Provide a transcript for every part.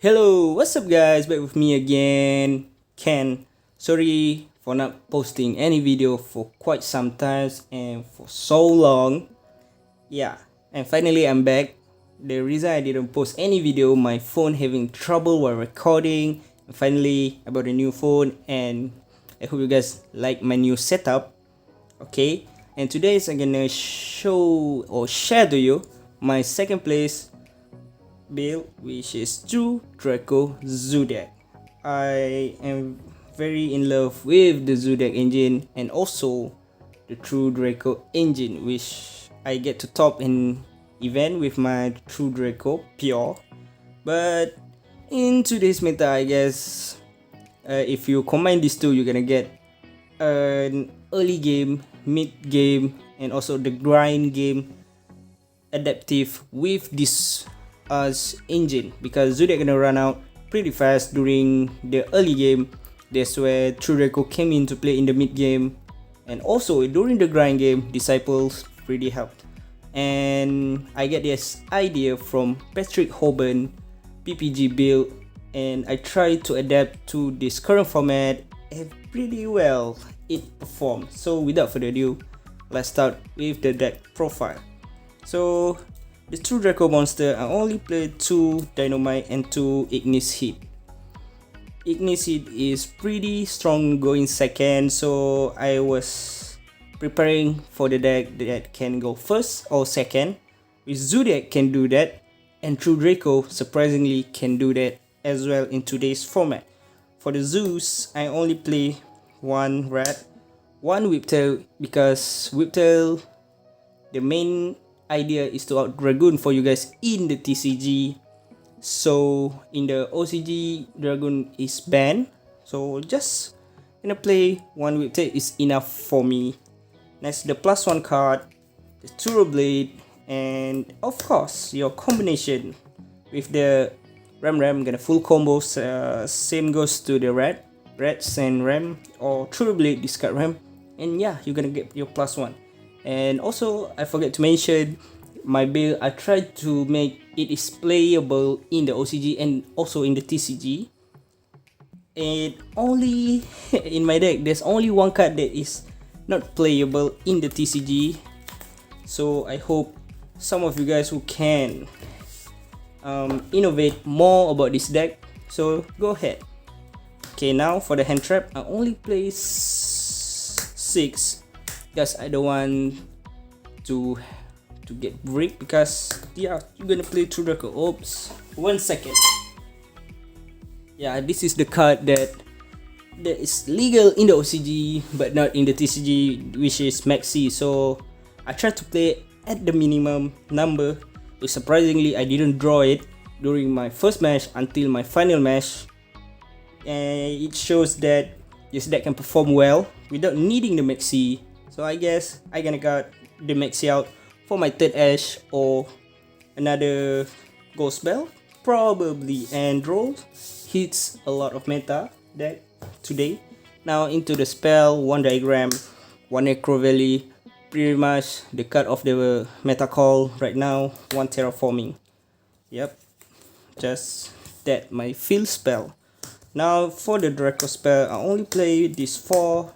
Hello, what's up guys? Back with me again, Ken. Sorry for not posting any video for quite some times and for so long. Yeah, and finally I'm back. The reason I didn't post any video, my phone having trouble while recording. And finally, I bought a new phone and I hope you guys like my new setup. Okay, and today I'm gonna show or share to you my second place build, which is True Draco Zodiac. I am very in love with the Zodiac engine and also the True Draco engine, which I get to top in event with my True Draco Pure. But in today's meta, I guess if you combine these two, you're gonna get an early game, mid game, and also the grind game adaptive with this engine, because Zodiac gonna run out pretty fast during the early game. That's where True Draco came into play in the mid game, and also during the grind game, Disciples really helped. And I get this idea from Patrick Hoban PPG build, and I try to adapt to this current format, and pretty well it performed. So without further ado, let's start with the deck profile. So the True Draco monster, I only played 2 Dynamite and 2 Ignis Hit. Ignis Hit is pretty strong going second, so I was preparing for the deck that can go first or second. With Zodiac can do that, and True Draco surprisingly can do that as well in today's format. For the Zeus, I only play 1 rat, 1 Whiptail, because Whiptail, the main idea is to out Dragoon for you guys in the TCG. So in the OCG, Dragoon is banned, so just gonna play 1 Whiptail is enough for me. Next, the +1 card, the Turbo Blade, and of course your combination with the Ram gonna full combos. Same goes to the Rats and Ram, or Turbo Blade discard Ram, and yeah, you're gonna get your +1. And also, I forgot to mention, my build, I tried to make it is playable in the OCG and also in the TCG. And only in my deck, there's only 1 card that is not playable in the TCG. So I hope some of you guys who can innovate more about this deck. So go ahead. Okay, now for the hand trap, I only play 6. Because I don't want to get brick, because yeah, you're gonna play True Draco. Oops, 1 second. Yeah, this is the card that is legal in the OCG but not in the TCG, which is Maxi. So I tried to play at the minimum number, but surprisingly I didn't draw it during my first match until my final match, and it shows that this deck can perform well without needing the Maxi. So I guess I gonna got the Maxi out for my 3rd Ash or another Ghost Bell, probably. And roll hits a lot of meta deck today. Now into the spell, 1 Diagram, 1 Necro Valley, pretty much the cut of the meta call right now, 1 Terraforming. Yep, just that my field spell. Now for the Draco spell, I only play this 4.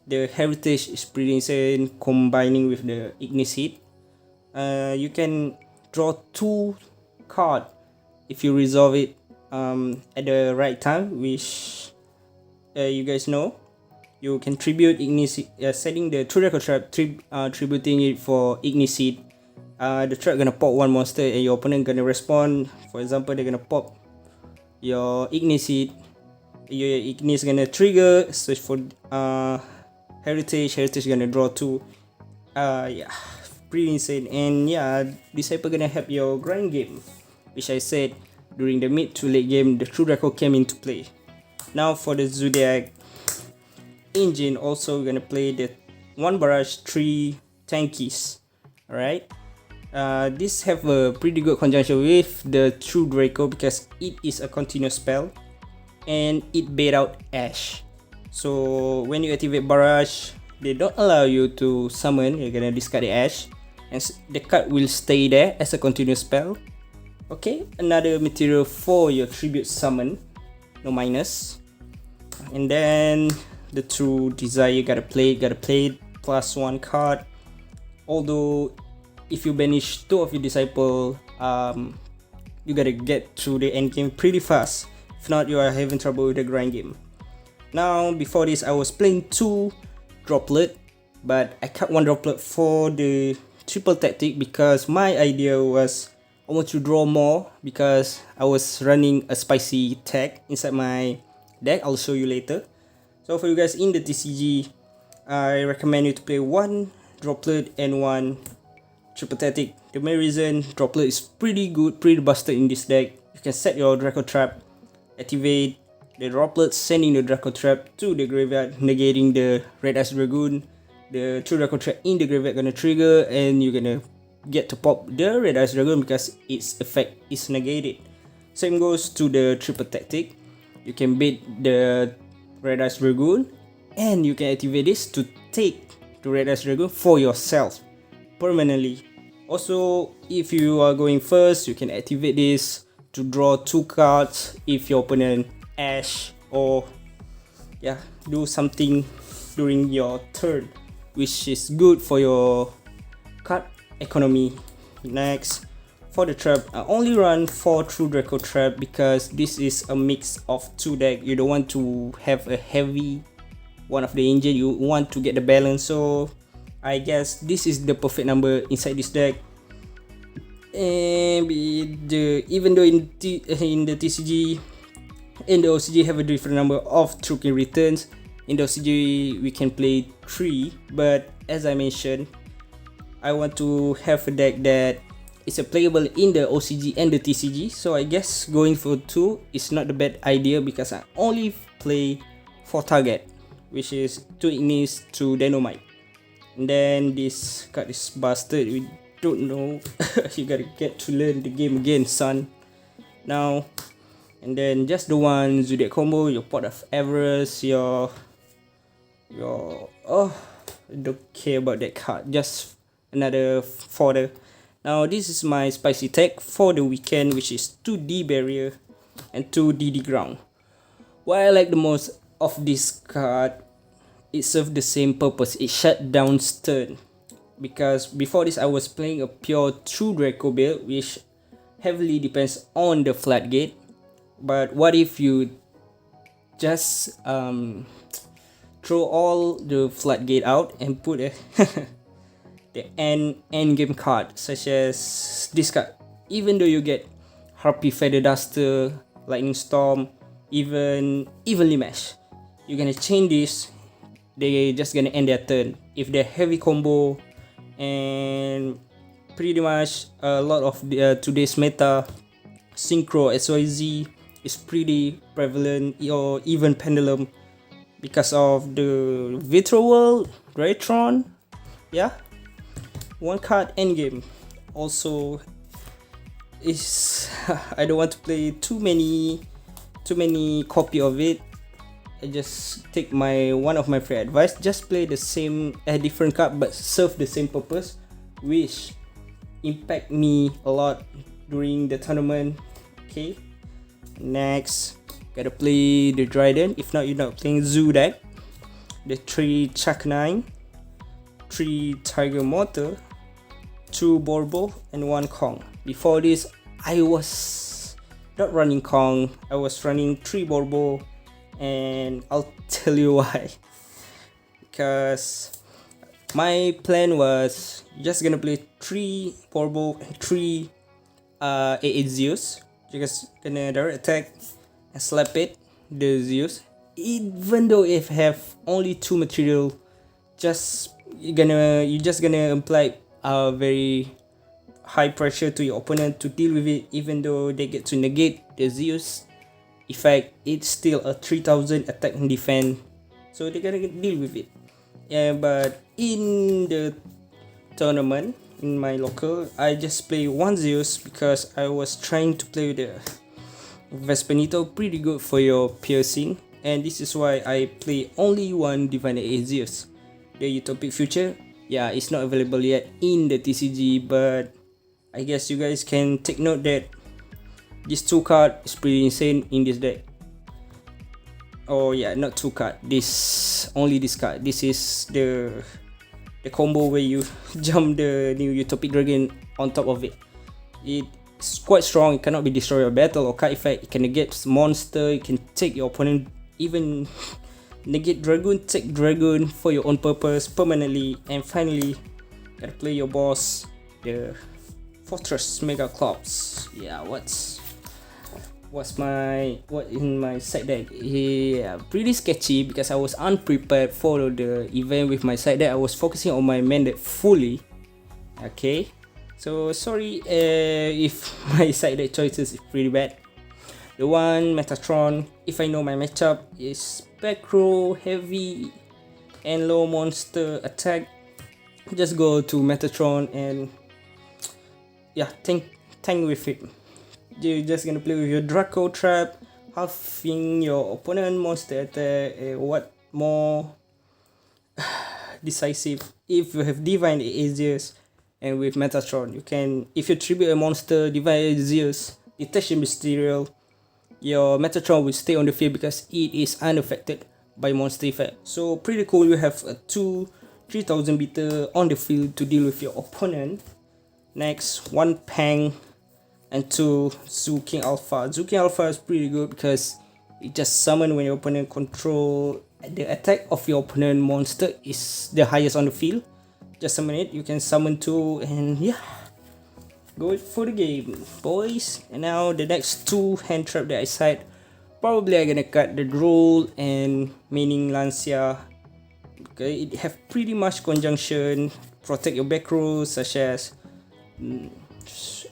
The Heritage is pretty insane, combining with the Ignis Hit. You can draw 2 cards if you resolve it at the right time, which you guys know. You can tribute Ignis Hit, setting the True Draco trap, tributing it for Ignis Hit. The trap gonna pop 1 monster and your opponent gonna respond. For example, they're gonna pop your Ignis Hit. Your Ignis gonna trigger, search for Heritage gonna draw 2. Yeah, pretty insane. And yeah, Disciple gonna help your grind game, which I said during the mid to late game, the True Draco came into play. Now for the Zodiac engine, also we're gonna play the 1 Barrage, 3 Tankies. Alright, this have a pretty good conjunction with the True Draco because it is a continuous spell and it bait out Ash. So when you activate Barrage, they don't allow you to summon. You're gonna discard the Ash, and the card will stay there as a continuous spell. Okay, another material for your tribute summon, no minus. And then the true desire, gotta play it, +1 card. Although if you banish 2 of your disciple, you gotta get through the end game pretty fast. If not, you are having trouble with the grind game. Now, before this, I was playing 2 droplet, but I cut 1 droplet for the triple tactic because my idea was I want to draw more because I was running a spicy tag inside my deck. I'll show you later. So for you guys in the TCG, I recommend you to play 1 droplet and 1 triple tactic. The main reason, droplet is pretty good, pretty busted in this deck. You can set your Draco trap, activate the droplet, sending the Draco trap to the graveyard, negating the Red Ice Dragoon. The 2 Draco trap in the graveyard gonna trigger, and you're gonna get to pop the Red Ice Dragoon because its effect is negated. Same goes to the triple tactic. You can bait the Red Ice Dragoon, and you can activate this to take the Red Ice Dragoon for yourself permanently. Also, if you are going first, you can activate this to draw 2 cards if your opponent Ash or do something during your turn, which is good for your card economy. Next, for the trap, I only run 4 True Draco trap because this is a mix of 2 deck. You don't want to have a heavy one of the engine, you want to get the balance. So I guess this is the perfect number inside this deck. And even though in the TCG and the OCG have a different number of token returns, in the OCG we can play 3, but as I mentioned, I want to have a deck that is playable in the OCG and the TCG. So I guess going for 2 is not the bad idea because I only play 4 target, which is 2 Ignis, 2 Dynamite. And then this card is busted. We don't know. You gotta get to learn the game again, son. Now, and then just the 1 Zodiac combo, your Pot of Avarice, your I don't care about that card. Just another fodder. Now this is my spicy tag for the weekend, which is 2D barrier and 2 DD ground. What I like the most of this card, it served the same purpose. It shut down turn. Because before this I was playing a pure True Draco build, which heavily depends on the floodgate. But what if you just throw all the floodgate out and put the end game card, such as this card. Even though you get Harpy Feather Duster, Lightning Storm, even Evenly Mesh, you're gonna chain this, they just gonna end their turn. If they're heavy combo, and pretty much a lot of today's meta, Synchro XYZ is pretty prevalent, or even Pendulum, because of the Virtual World, Metatron. Yeah, 1 card endgame. Also, is I don't want to play too many copy of it. I just take one of my free advice. Just play the same different card but serve the same purpose, which impact me a lot during the tournament. Okay, next gotta play the Dryden. If not, you're not playing Zoo deck. The 3 Chuck 9, 3 Tiger Motor, 2 Borbo, and 1 Kong. Before this, I was not running Kong. I was running 3 Borbo, and I'll tell you why. Because my plan was just gonna play 3 Borbo and 3 8 Zeus. Just gonna direct attack and slap it, the Zeus. Even though if have only 2 material, you're just gonna apply a very high pressure to your opponent to deal with it. Even though they get to negate the Zeus effect, it's still a 3000 attack and defense, so they're gonna deal with it. Yeah, but in the tournament, in my local, I just play 1 Zeus because I was trying to play with the Vespanito, pretty good for your piercing, and this is why I play only 1 Divine Age Zeus. The Utopic Future, yeah, it's not available yet in the TCG, but I guess you guys can take note that This 2 card is pretty insane in this deck. Oh yeah, not 2 card. Only this card. This is the combo where you jump the new Utopic Dragon on top of it. It's quite strong. It cannot be destroyed by battle or card effect. It can negate monster. You can take your opponent, even negate dragon, take dragon for your own purpose permanently. And finally, gotta play your boss, the Fortress Mega Clops. Yeah, what in my side deck? Yeah, pretty sketchy because I was unprepared for the event with my side deck. I was focusing on my main deck fully. Okay, so sorry if my side deck choices is pretty bad. The one Metatron, if I know my matchup is back row, heavy and low monster attack, just go to Metatron and yeah, tank with it. You're just gonna play with your Draco trap, halving your opponent monster attack. What more decisive? If you have Divine Aegis and with Metatron, you can, if you tribute a monster, Divine Aegis, Detection Mysterial, your Metatron will stay on the field because it is unaffected by monster effect. So pretty cool. You have a 3000 beater on the field to deal with your opponent. Next, 1 Pang and 2 Zoo King Alpha. Zoo King Alpha is pretty good because it just summon when your opponent control the attack of your opponent monster is the highest on the field. Just summon it. You can summon 2 and yeah, go for the game, boys. And now the next 2 hand trap that I side, probably I'm gonna cut the Droll and Meaning Lancia. Okay, it have pretty much conjunction, protect your back rows such as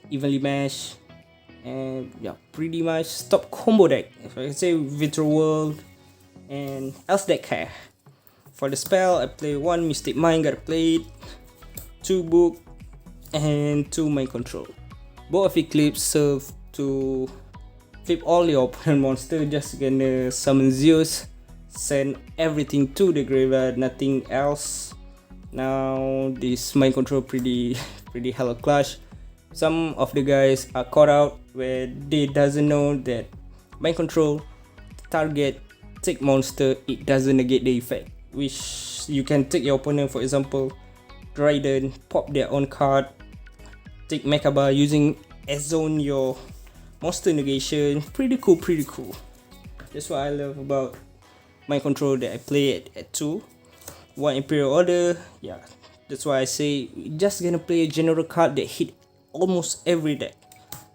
Evenly Mesh, and yeah, pretty much stop combo deck. If I can say Virtual World and else deck care. For the spell, I play 1 Mystic Mind, gotta play it, 2 Book, and 2 Mind Control. Both of Eclipse serve to flip all your opponent monster. Just gonna summon Zeus, send everything to the graveyard, nothing else. Now this Mind Control pretty hella clutch. Some of the guys are caught out where they doesn't know that Mind Control target take monster, it doesn't negate the effect, which you can take your opponent, for example Dryden, pop their own card, take Mechaba using S-Zone your monster negation. Pretty cool. That's what I love about Mind Control that I play at 2. 1 Imperial Order. Yeah, that's why I say just gonna play a general card that hit almost every deck.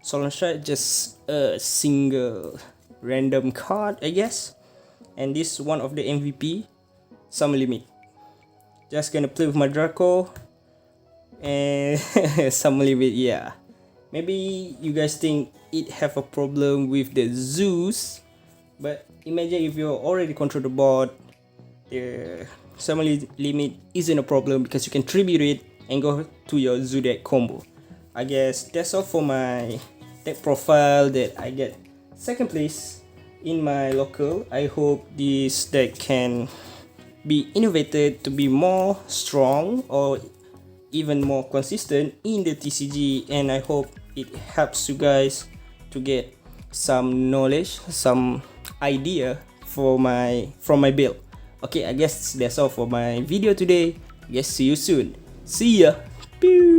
Solemn Strike, just a single random card, I guess. And this one of the MVP, Summer Limit. Just gonna play with my Draco and Summer Limit. Yeah, maybe you guys think it have a problem with the Zeus, but imagine if you already control the board, the Summer Limit isn't a problem because you can tribute it and go to your Zoo deck combo. I guess that's all for my deck profile that I get 2nd place in my local. I hope this deck can be innovated to be more strong or even more consistent in the TCG, and I hope it helps you guys to get some knowledge, some idea from my build. Okay, I guess that's all for my video today. I guess see you soon. See ya. Pew.